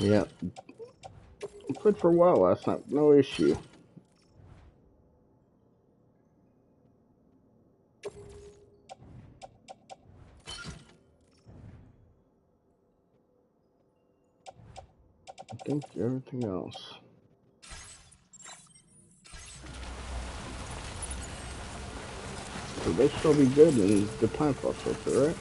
Yeah, I played for a while last night. No issue. I think everything else. So they still be good in the time fluctuates, right?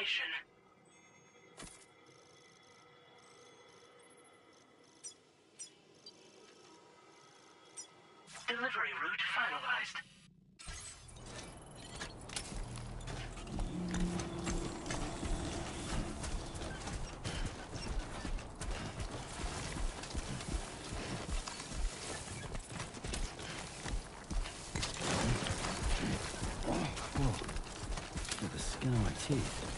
destination. Delivery route finalized. The skin on my teeth.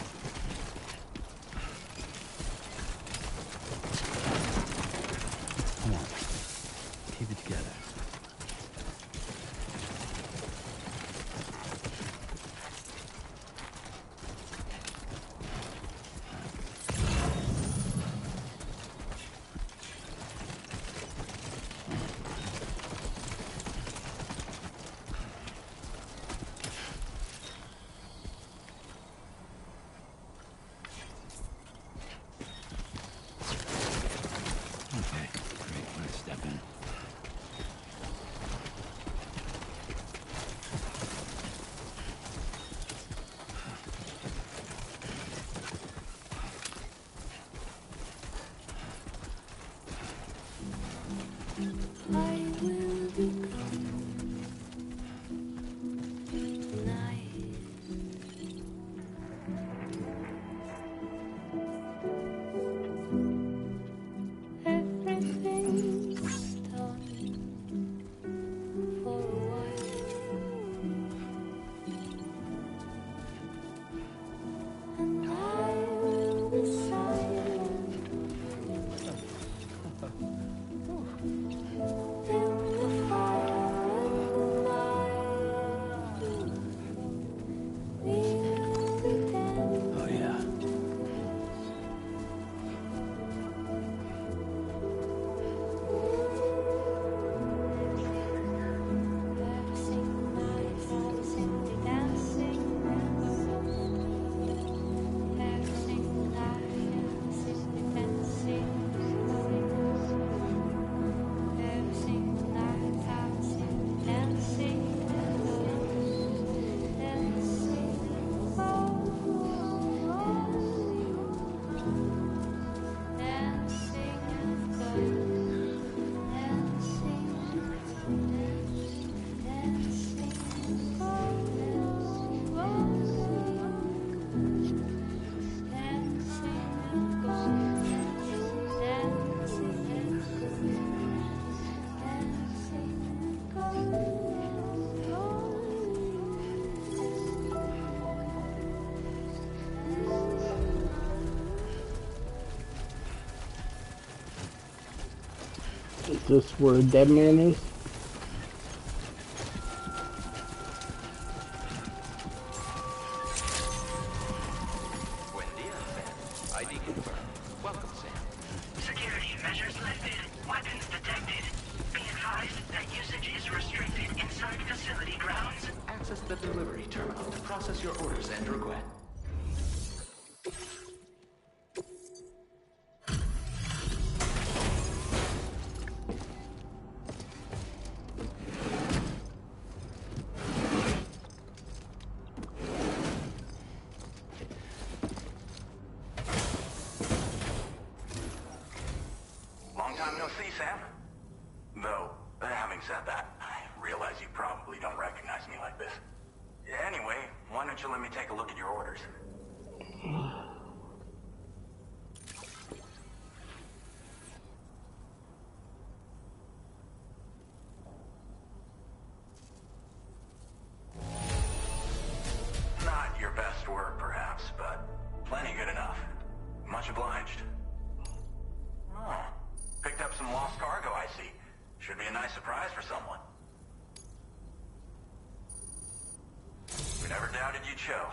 Come on. Keep it together. Okay, great. Let's step in. Oh yeah. Is this where a dead man is? Buen dia, Sam. ID confirmed. Welcome, Sam. Security measures lifted. Weapons detected. Be advised that usage is restricted inside facility grounds. Access the delivery terminal to process your orders and request. Long time no see, Sam. Though, having said that, I realize you probably don't recognize me like this. Anyway, why don't you let me take a look at your orders? Not your best work, perhaps, but plenty good enough. Much obliged. Oh, picked up some lost cargo, I see. Should be a nice surprise for someone. We never doubted you'd show.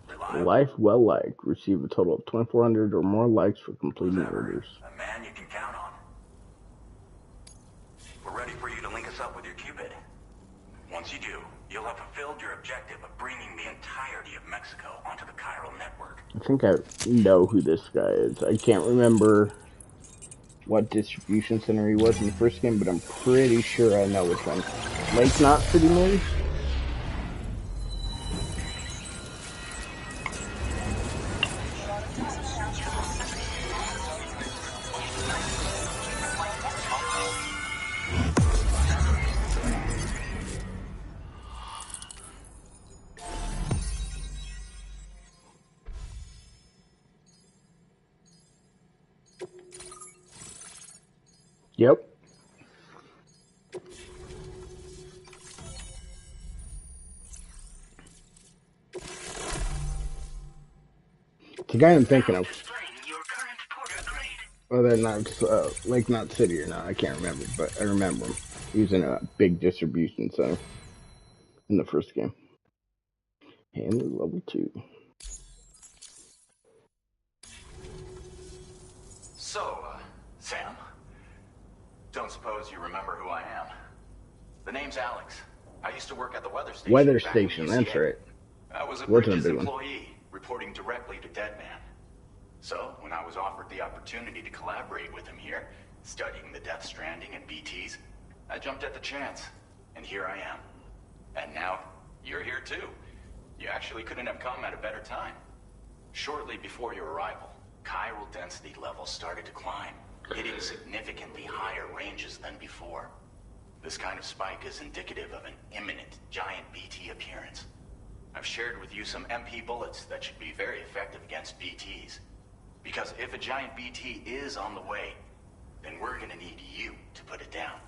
Reliable. Life well liked. Receive a total of 2,400 or more likes for completing Who's ever orders. a man you can count on. We're ready for you to link us up with your Cupid. Once you do, you'll have fulfilled your objective of bringing the entirety of Mexico onto the chiral network. I think I know who this guy is. I can't remember what distribution center he was in the first game, but I'm pretty sure I know which one. Lake Knot City, maybe? Yep. It's the guy I'm thinking Now of. displaying your current porter grade. Whether or not it's Lake Knot City or not, I can't remember, but I remember him. He was in a big distribution center in the first game. And level 2. So, Sam, don't suppose you remember who I am? The name's Alex. I used to work at the weather station Weather back in the station, that's UCA. right. I was a Wasn't a Bridges big one. employee, reporting directly to Deadman. So, when I was offered the opportunity to collaborate with him here, studying the Death Stranding and BTs, I jumped at the chance. And here I am. And now, you're here too. You actually couldn't have come at a better time. Shortly before your arrival, chiral density levels started to climb, hitting significantly higher ranges than before. This kind of spike is indicative of an imminent giant BT appearance. I've shared with you some MP bullets that should be very effective against BTs. Because if a giant BT is on the way, then we're gonna need you to put it down.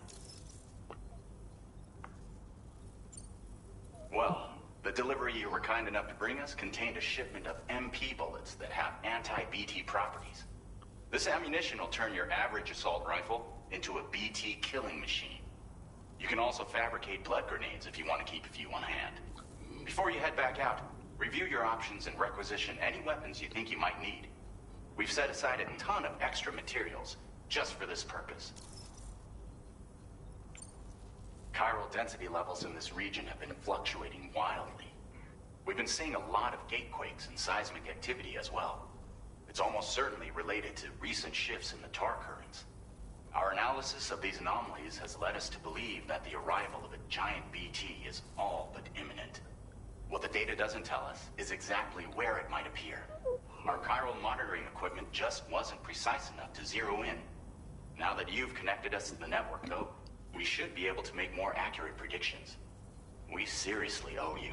Well, the delivery you were kind enough to bring us contained a shipment of MP bullets that have anti-BT properties. This ammunition will turn your average assault rifle into a BT killing machine. You can also fabricate blood grenades if you want to keep a few on hand. Before you head back out, review your options and requisition any weapons you think you might need. We've set aside a ton of extra materials just for this purpose. Chiral density levels in this region have been fluctuating wildly. We've been seeing a lot of gatequakes and seismic activity as well. It's almost certainly related to recent shifts in the tar currents. Our analysis of these anomalies has led us to believe that the arrival of a giant BT is all but imminent. What the data doesn't tell us is exactly where it might appear. Our chiral monitoring equipment just wasn't precise enough to zero in. Now that you've connected us to the network, though, we should be able to make more accurate predictions. We seriously owe you.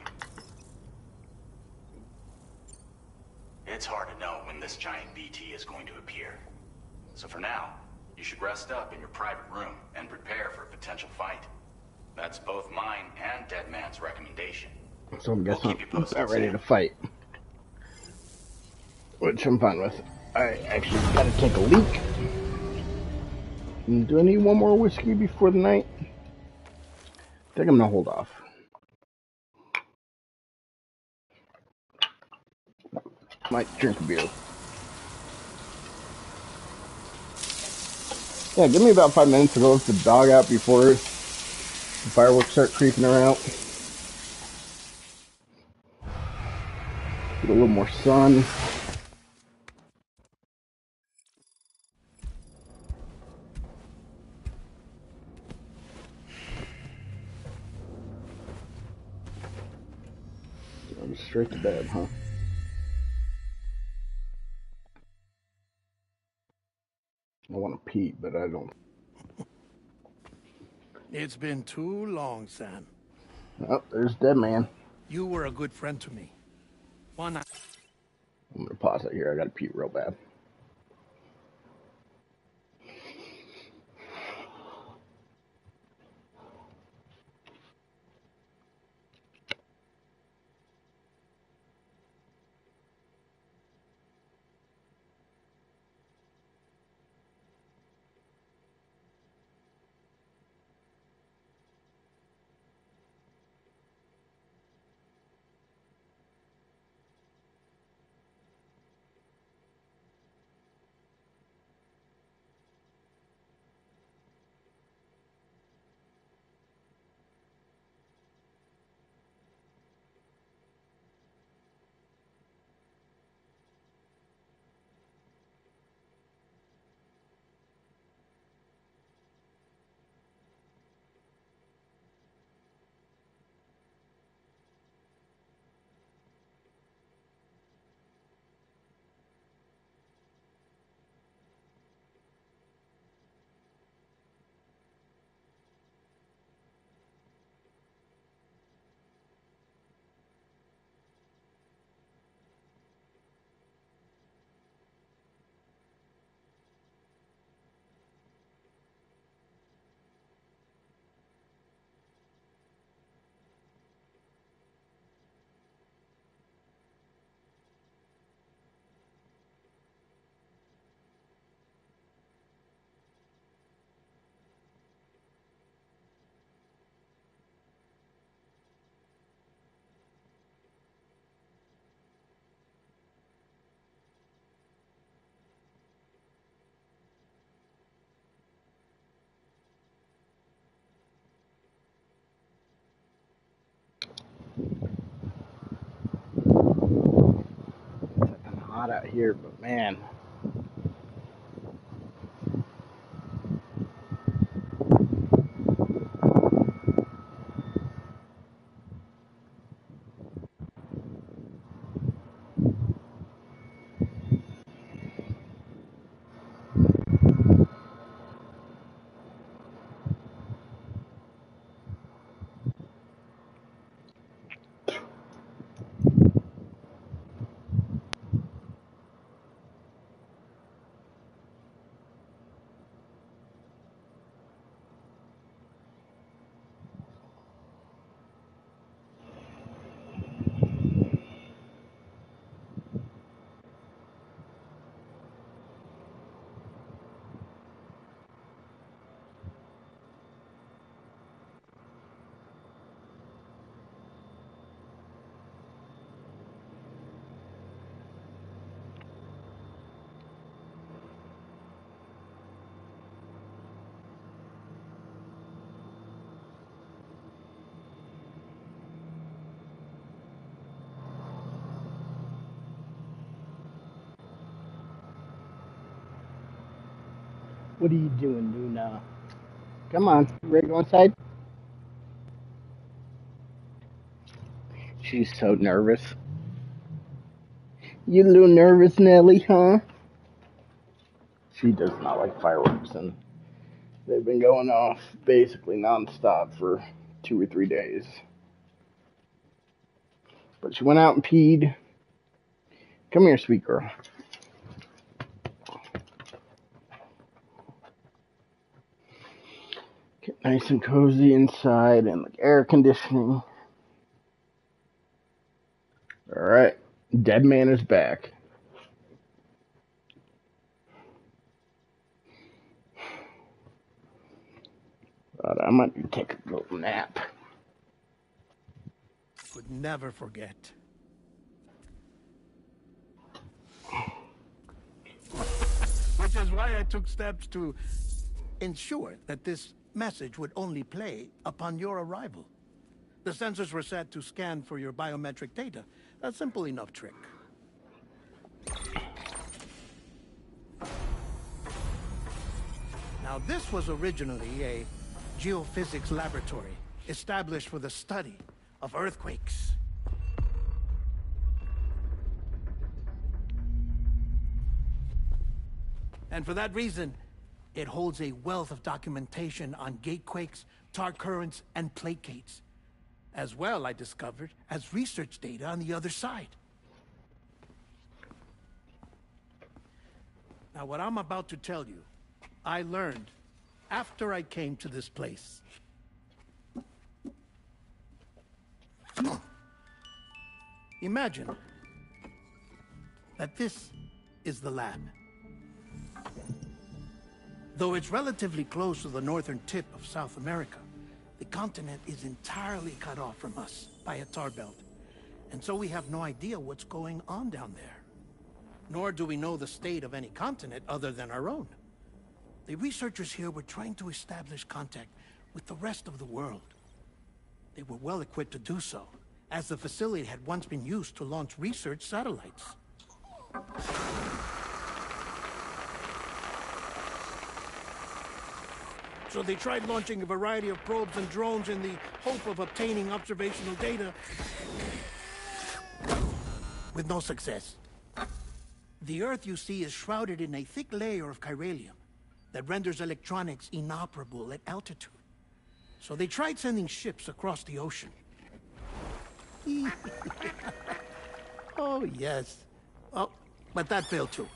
It's hard to know when this giant BT is going to appear. So for now, you should rest up in your private room and prepare for a potential fight. That's both mine and Deadman's recommendation. So I'm We'll guessing keep you I'm posted, about ready Sam. to fight. Which I'm fine with. I actually gotta take a leak. Do I need one more whiskey before the night? I think I'm gonna hold off. Might drink a beer. Yeah, give me about 5 minutes to go let the dog out before the fireworks start creeping around. Get a little more sun. I'm straight to bed, huh? I want to pee, but I don't. It's been too long, Sam. Oh, there's Deadman. You were a good friend to me. One I'm gonna pause it here. I gotta pee real bad. hot out here, but man. What are you doing, Luna? Come on, you ready to go inside? She's so nervous. You a little nervous, Nelly, huh? She does not like fireworks, and they've been going off basically nonstop for 2 or 3 days. But she went out and peed. Come here, sweet girl. Get nice and cozy inside and the air conditioning. Alright, Dead Man is back. But I might take a little nap. Would never forget. Which is why I took steps to ensure that this message would only play upon your arrival. The sensors were set to scan for your biometric data. A simple enough trick. Now, this was originally a geophysics laboratory established for the study of earthquakes. And for that reason, it holds a wealth of documentation on gatequakes, tar currents, and plate gates. As well, I discovered, as research data on the other side. Now, what I'm about to tell you, I learned after I came to this place. Imagine that this is the lab. Though it's relatively close to the northern tip of South America, the continent is entirely cut off from us by a tar belt. And so we have no idea what's going on down there. Nor do we know the state of any continent other than our own. The researchers here were trying to establish contact with the rest of the world. They were well equipped to do so, as the facility had once been used to launch research satellites. So they tried launching a variety of probes and drones in the hope of obtaining observational data, with no success. The Earth, you see, is shrouded in a thick layer of chiralium that renders electronics inoperable at altitude. So they tried sending ships across the ocean. Oh, yes. Oh, but that failed too.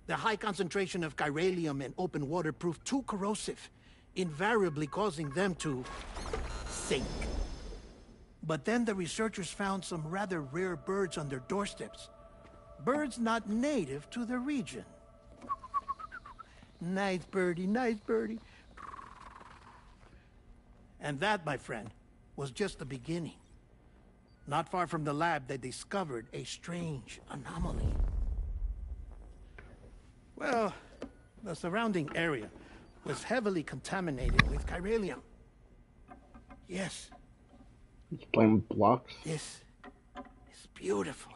The high concentration of chiralium in open water proved too corrosive, invariably causing them to sink. But then the researchers found some rather rare birds on their doorsteps. Birds not native to the region. Nice birdie, nice birdie. And that, my friend, was just the beginning. Not far from the lab, they discovered a strange anomaly. Well, the surrounding area was heavily contaminated with chiralium. Yes. He's playing with blocks. This is beautiful.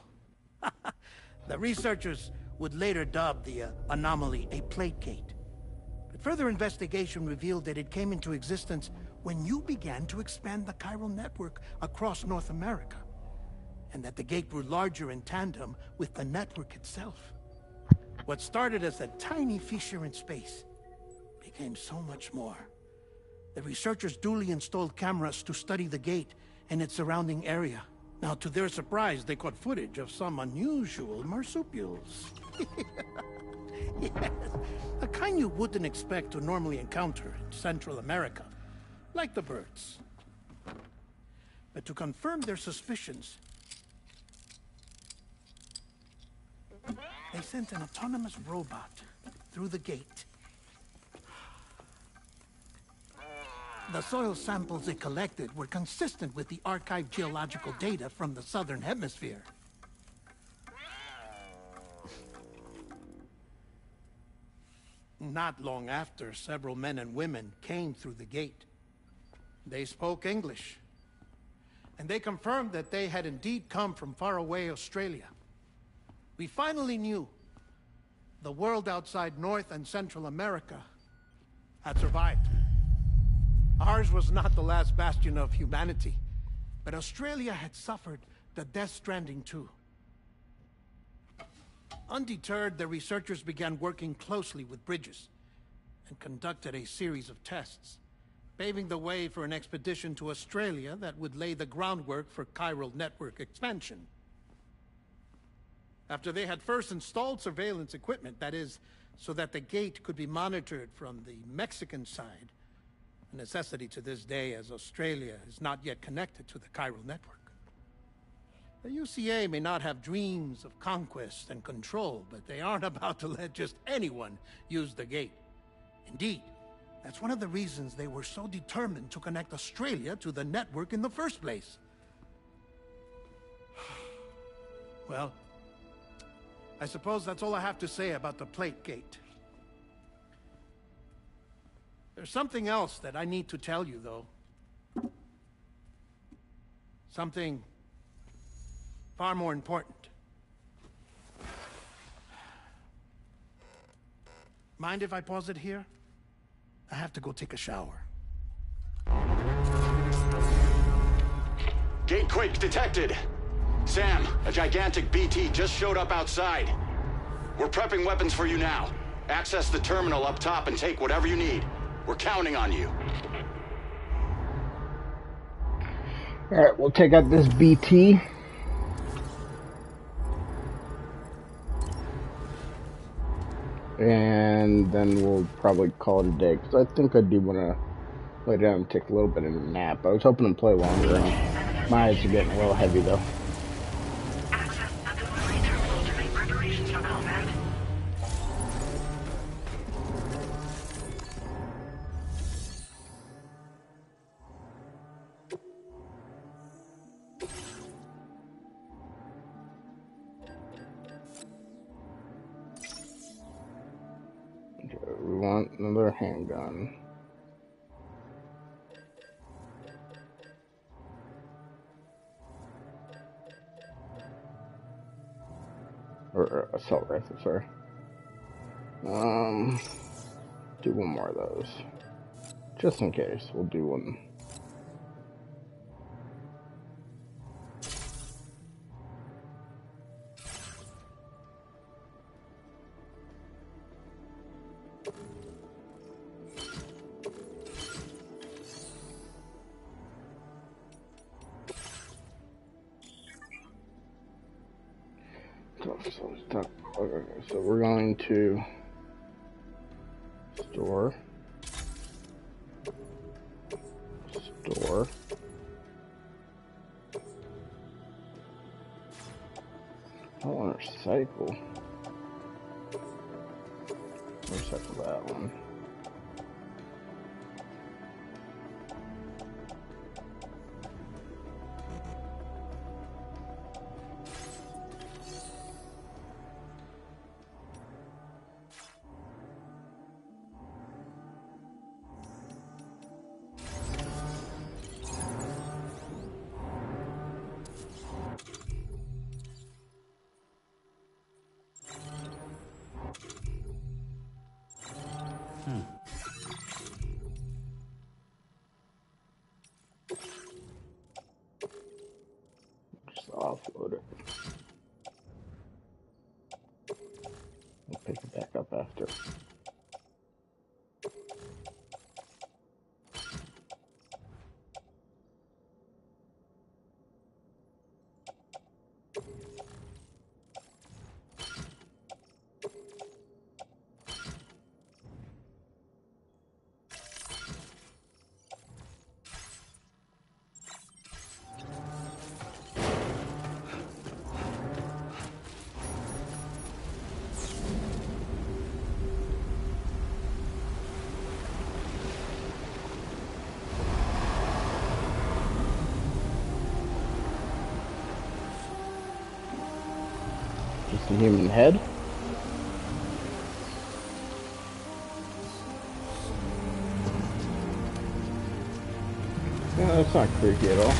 The researchers would later dub the anomaly a plate gate. But further investigation revealed that it came into existence when you began to expand the chiral network across North America, and that the gate grew larger in tandem with the network itself. What started as a tiny fissure in space became so much more. The researchers duly installed cameras to study the gate and its surrounding area. Now, to their surprise, they caught footage of some unusual marsupials. Yes, a kind you wouldn't expect to normally encounter in Central America, like the birds. But to confirm their suspicions, they sent an autonomous robot through the gate. The soil samples it collected were consistent with the archived geological data from the southern hemisphere. Not long after, several men and women came through the gate. They spoke English, and they confirmed that they had indeed come from faraway Australia. We finally knew the world outside North and Central America had survived. Ours was not the last bastion of humanity, but Australia had suffered the death stranding too. Undeterred, the researchers began working closely with Bridges and conducted a series of tests, paving the way for an expedition to Australia that would lay the groundwork for chiral network expansion. After they had first installed surveillance equipment, that is, so that the gate could be monitored from the Mexican side, a necessity to this day as Australia is not yet connected to the chiral network. The UCA may not have dreams of conquest and control, but they aren't about to let just anyone use the gate. Indeed, that's one of the reasons they were so determined to connect Australia to the network in the first place. Well, I suppose that's all I have to say about the plate gate. There's something else that I need to tell you, though. Something far more important. Mind if I pause it here? I have to go take a shower. Gatequake detected. Sam, a gigantic BT just showed up outside. We're prepping weapons for you now. Access the terminal up top and take whatever you need. We're counting on you. Alright, we'll take out this BT. And then we'll probably call it a day, because I think I do want to lay down and take a little bit of a nap. I was hoping to play longer, and my eyes are getting a little heavy, though. Access the delivery terminal to make preparations for combat. We want another handgun. Or assault rifle, sorry. Do one more of those. Just in case, we'll do one. So we're going to store. I don't want to recycle. Recycle that one. Just offload it. We'll pick it back up after. Just a human head? Yeah, that's not creepy at all.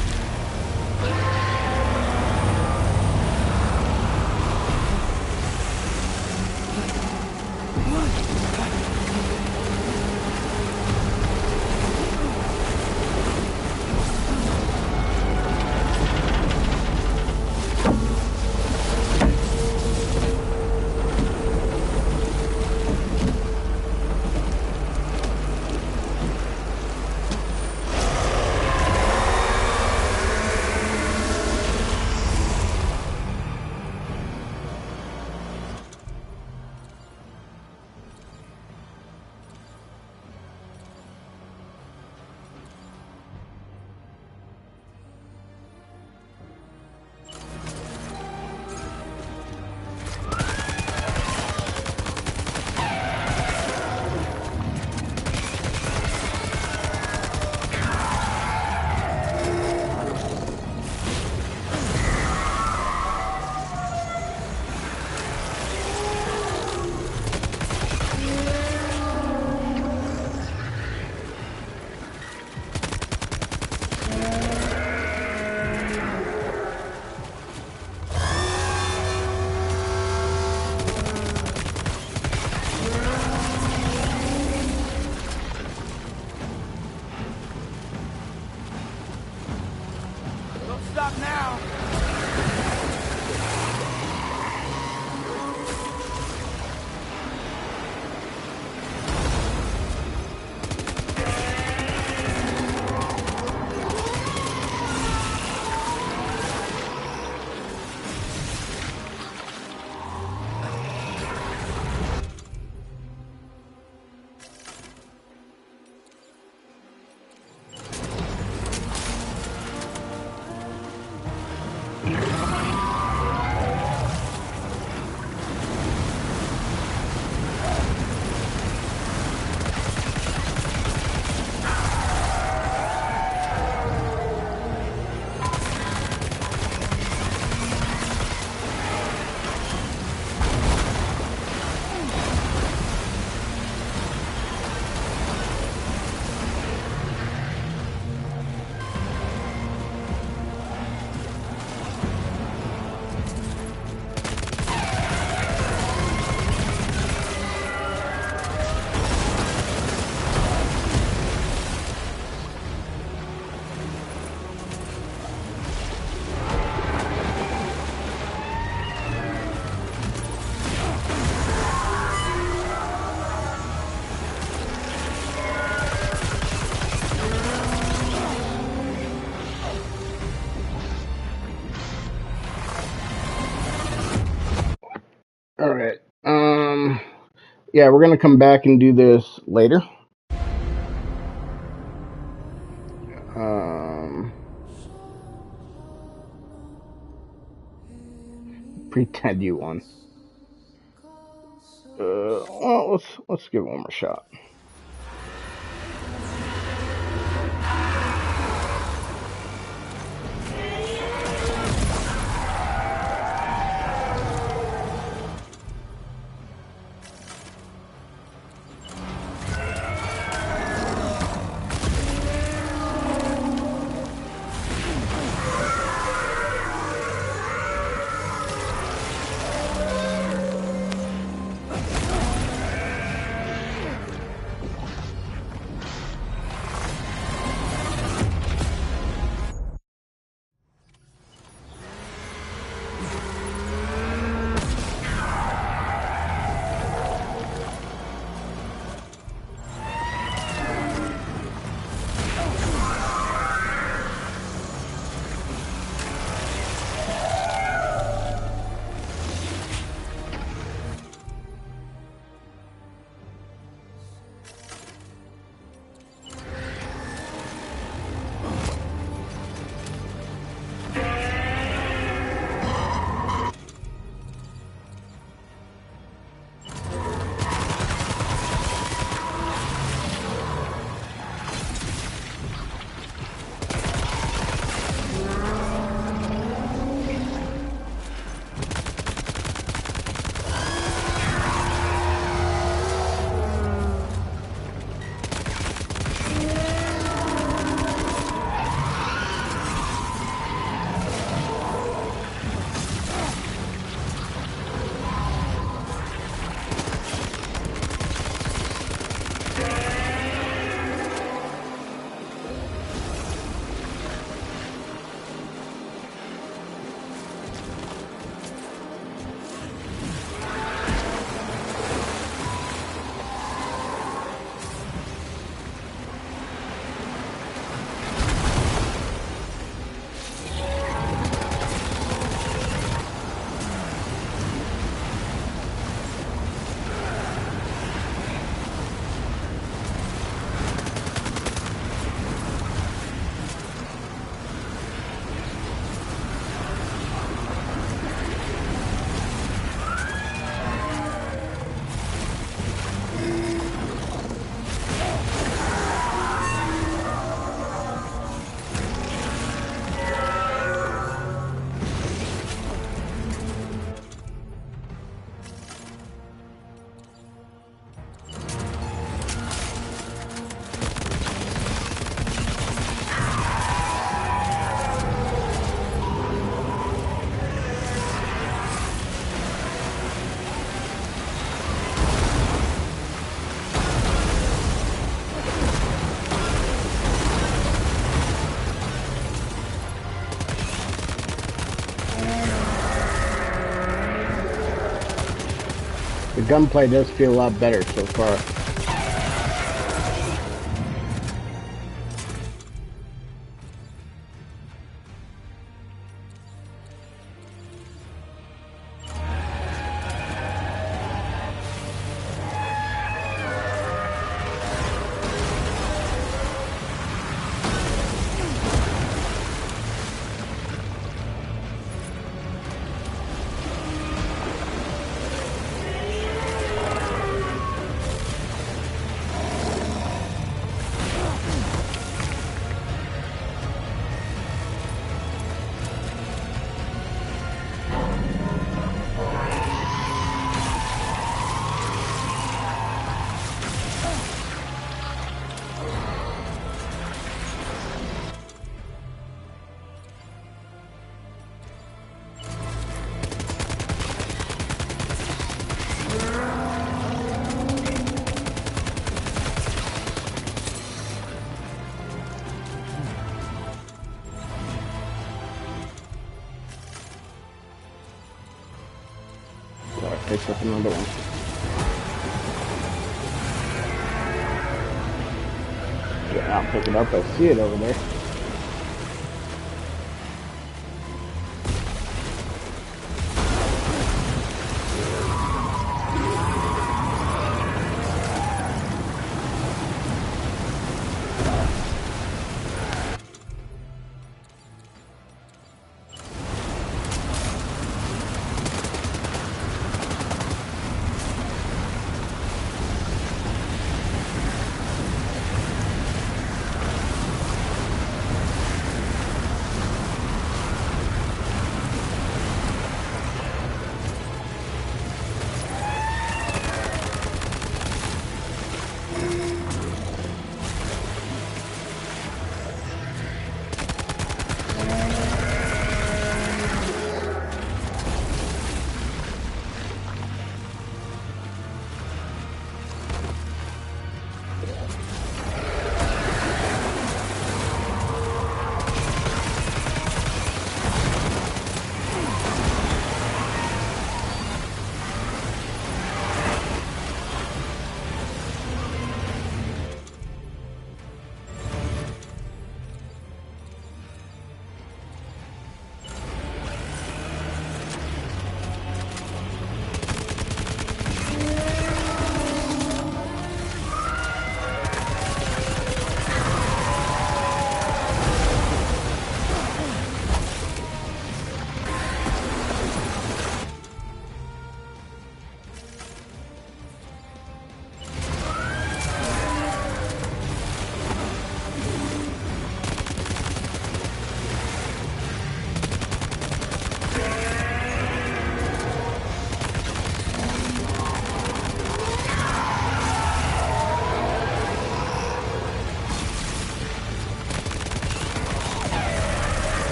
Don't stop now. Alright. Yeah, we're gonna come back and do this later. Pretend you won. Well, let's give it one more shot. The gunplay does feel a lot better so far. So I picked up another one. Yeah, I'll pick it up. I see it over there.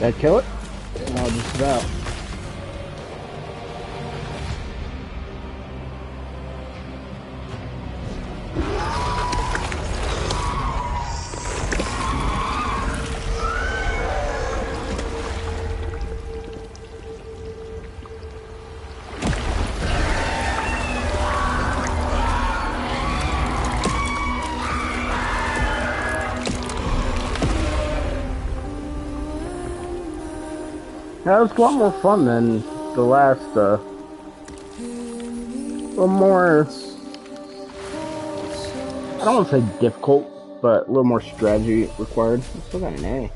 Did I kill it? No, just about. That was a lot more fun than the last, a little more, I don't want to say difficult, but a little more strategy required. I still got an A.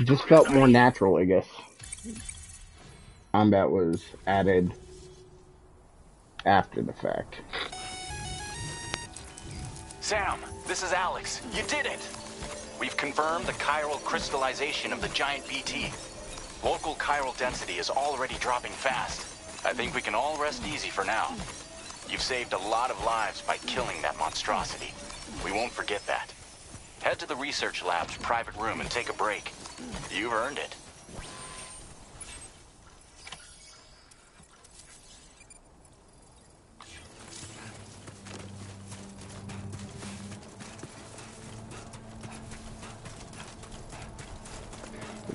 It just felt more natural, I guess. Combat was added after the fact. Sam, this is Alex. You did it! We've confirmed the chiral crystallization of the giant BT. Local chiral density is already dropping fast. I think we can all rest easy for now. You've saved a lot of lives by killing that monstrosity. We won't forget that. Head to the research lab's private room and take a break. You've earned it.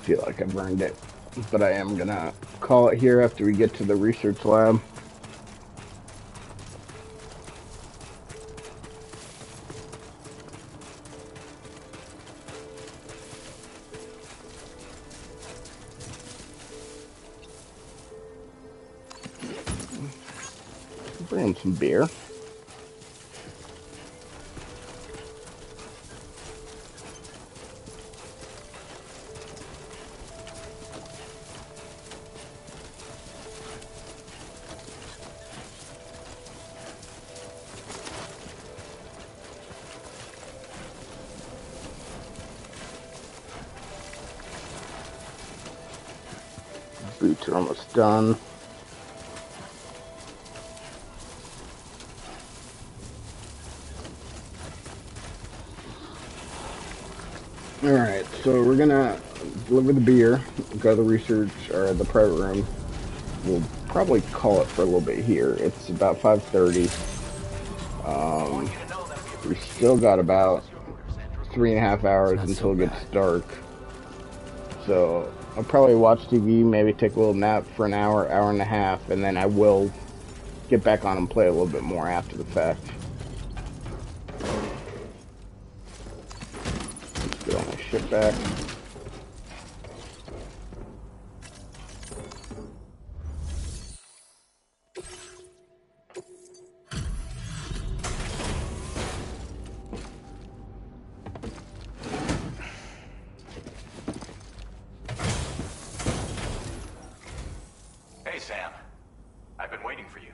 feel like I've earned it, but I am gonna call it here after we get to the research lab. Bring him some beer. Boots are almost done. Alright, so we're gonna deliver the beer, go to the research, or the private room. We'll probably call it for a little bit here. It's about 5:30. We still got about 3.5 hours until it gets dark. So I'll probably watch TV, maybe take a little nap for an hour, hour and a half, and then I will get back on and play a little bit more after the fact. Let's get all my shit back. Hey, Sam. I've been waiting for you.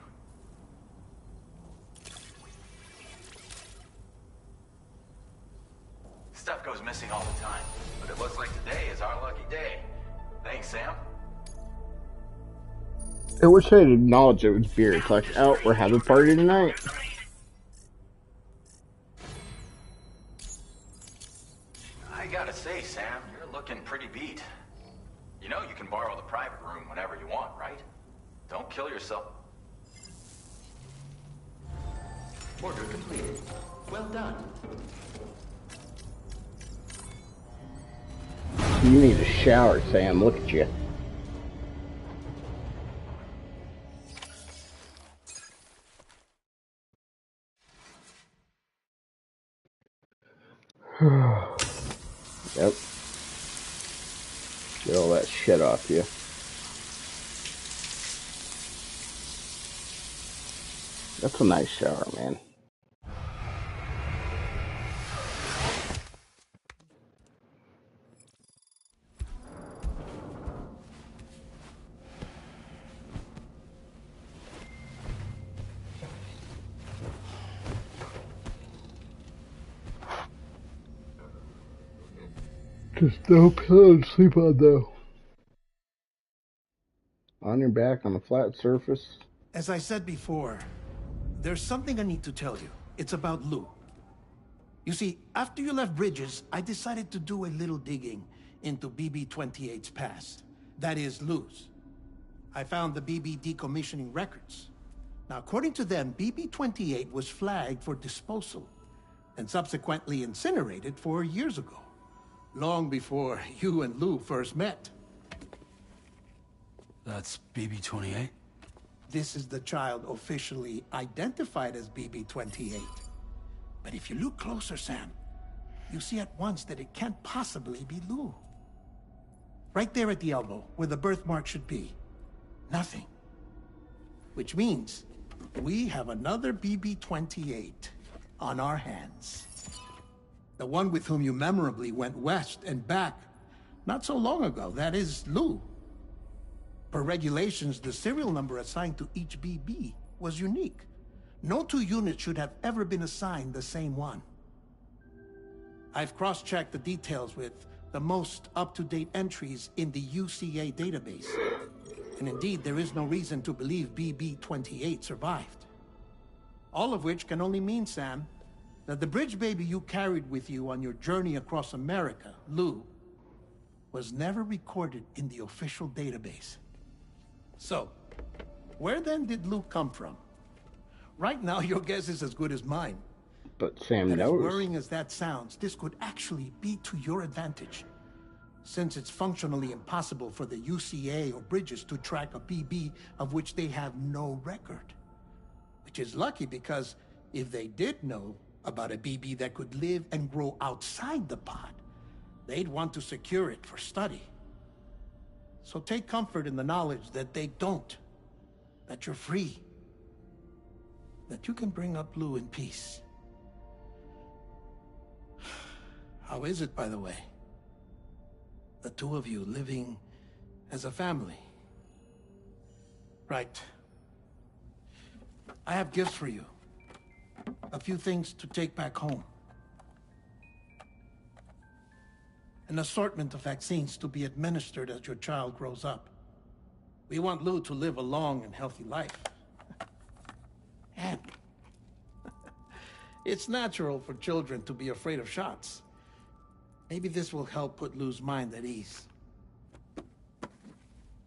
Stuff goes missing all the time, but it looks like today is our lucky day. Thanks, Sam. I wish I'd acknowledge it was beer. It's like, oh, we're having a party tonight. I gotta say, Sam, you're looking pretty beat. You know you can borrow the private room whenever you want, right? Don't kill yourself. Order completed. Well done. You need a shower, Sam. Look at you. Yep. Get all that shit off you. That's a nice shower, man. Just no pillow to sleep on, though. On your back on a flat surface. As I said before, there's something I need to tell you. It's about Lou. You see, after you left Bridges, I decided to do a little digging into BB-28's past. That is, Lou's. I found the BB decommissioning records. Now, according to them, BB-28 was flagged for disposal and subsequently incinerated 4 years ago, long before you and Lou first met. That's BB-28? This is the child officially identified as BB-28. But if you look closer, Sam, you see at once that it can't possibly be Lou. Right there at the elbow, where the birthmark should be. Nothing. Which means we have another BB-28 on our hands. The one with whom you memorably went west and back not so long ago. That is Lou. Per regulations, the serial number assigned to each BB was unique. No two units should have ever been assigned the same one. I've cross-checked the details with the most up-to-date entries in the UCA database. And indeed, there is no reason to believe BB-28 survived. All of which can only mean, Sam, that the bridge baby you carried with you on your journey across America, Lou, was never recorded in the official database. So, where then did Lou come from? Right now, your guess is as good as mine. But Sam And as knows. worrying as that sounds, this could actually be to your advantage. since it's functionally impossible for the UCA or Bridges to track a BB of which they have no record. Which is lucky because if they did know about a BB that could live and grow outside the pod, they'd want to secure it for study. So take comfort in the knowledge that they don't, that you're free, that you can bring up Lou in peace. How is it, by the way? The two of you living as a family. Right. I have gifts for you. A few things to take back home. An assortment of vaccines to be administered as your child grows up. We want Lou to live a long and healthy life. And it's natural for children to be afraid of shots. Maybe this will help put Lou's mind at ease.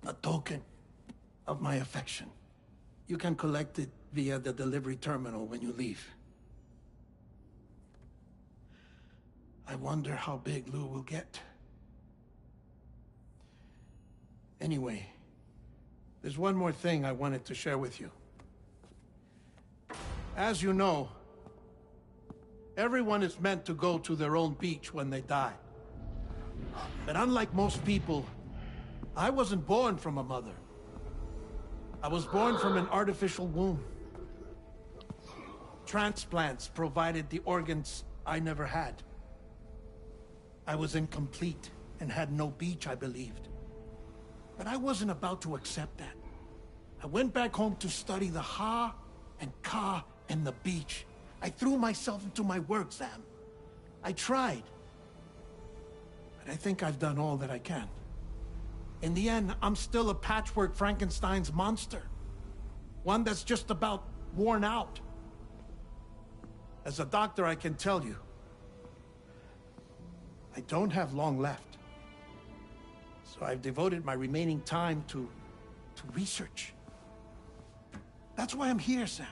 A token of my affection. You can collect it via the delivery terminal when you leave. I wonder how big Lou will get. Anyway, there's one more thing I wanted to share with you. As you know, everyone is meant to go to their own beach when they die. But unlike most people, I wasn't born from a mother. I was born from an artificial womb. Transplants provided the organs I never had. I was incomplete and had no beach, I believed. But I wasn't about to accept that. I went back home to study the Ha and Ka and the beach. I threw myself into my work, Sam. I tried. But I think I've done all that I can. In the end, I'm still a patchwork Frankenstein's monster. One that's just about worn out. As a doctor, I can tell you, I don't have long left. So I've devoted my remaining time to research. That's why I'm here, Sam.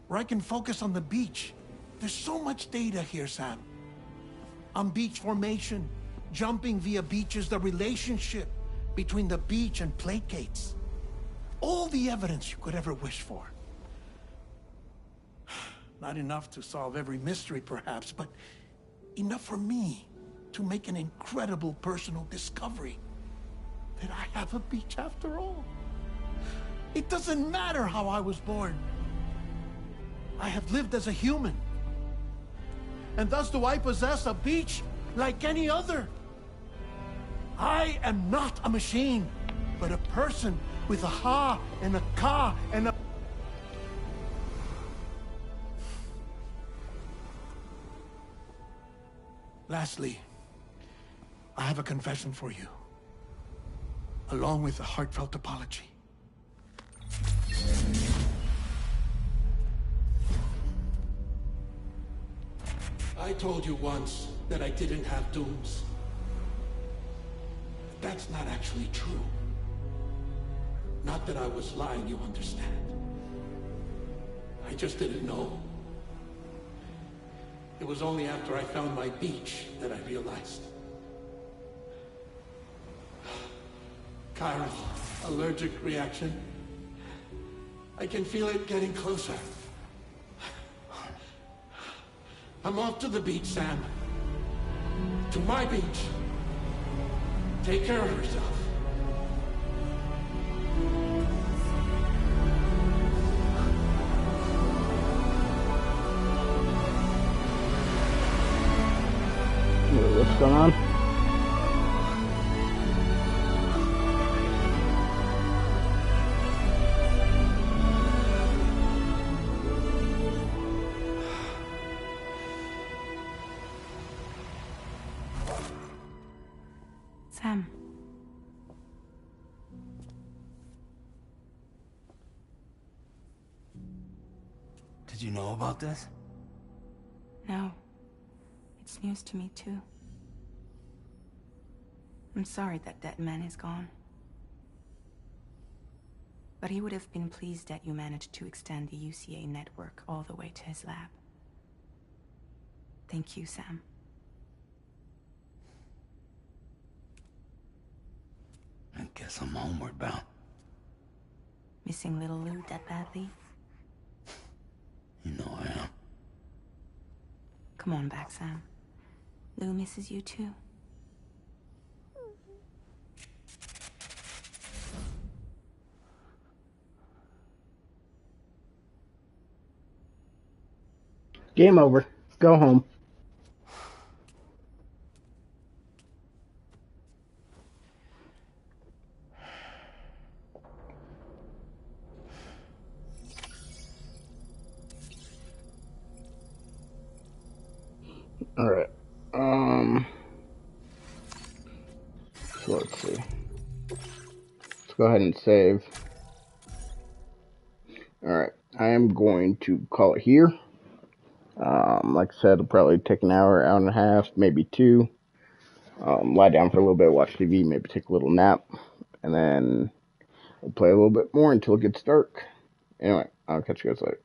Where I can focus on the beach. There's so much data here, Sam. On beach formation, jumping via beaches, the relationship between the beach and plate gates. All the evidence you could ever wish for. Not enough to solve every mystery, perhaps, but enough for me to make an incredible personal discovery. That I have a beach after all. It doesn't matter how I was born. I have lived as a human. And thus do I possess a beach like any other. I am not a machine, but a person with a Ha and a Ka and a... Lastly, I have a confession for you, along with a heartfelt apology. I told you once that I didn't have dooms. That's not actually true. Not that I was lying, you understand. I just didn't know. It was only after I found my beach that I realized. Chiral allergic reaction. I can feel it getting closer. I'm off to the beach, Sam. To my beach. Take care of yourself. What's going on? Sam. Did you know about this? No. It's news to me, too. I'm sorry that that man is gone. But he would have been pleased that you managed to extend the UCA network all the way to his lab. Thank you, Sam. I guess I'm homeward bound. Missing little Lou that badly? You know I am. Come on back, Sam. Lou misses you too. Game over. Go home. Alright. So let's see. Let's go ahead and save. Alright. I am going to call it here. Like I said, it'll probably take an hour, hour and a half, maybe two. Lie down for a little bit, watch TV, maybe take a little nap, and then we'll play a little bit more until it gets dark. Anyway, I'll catch you guys later.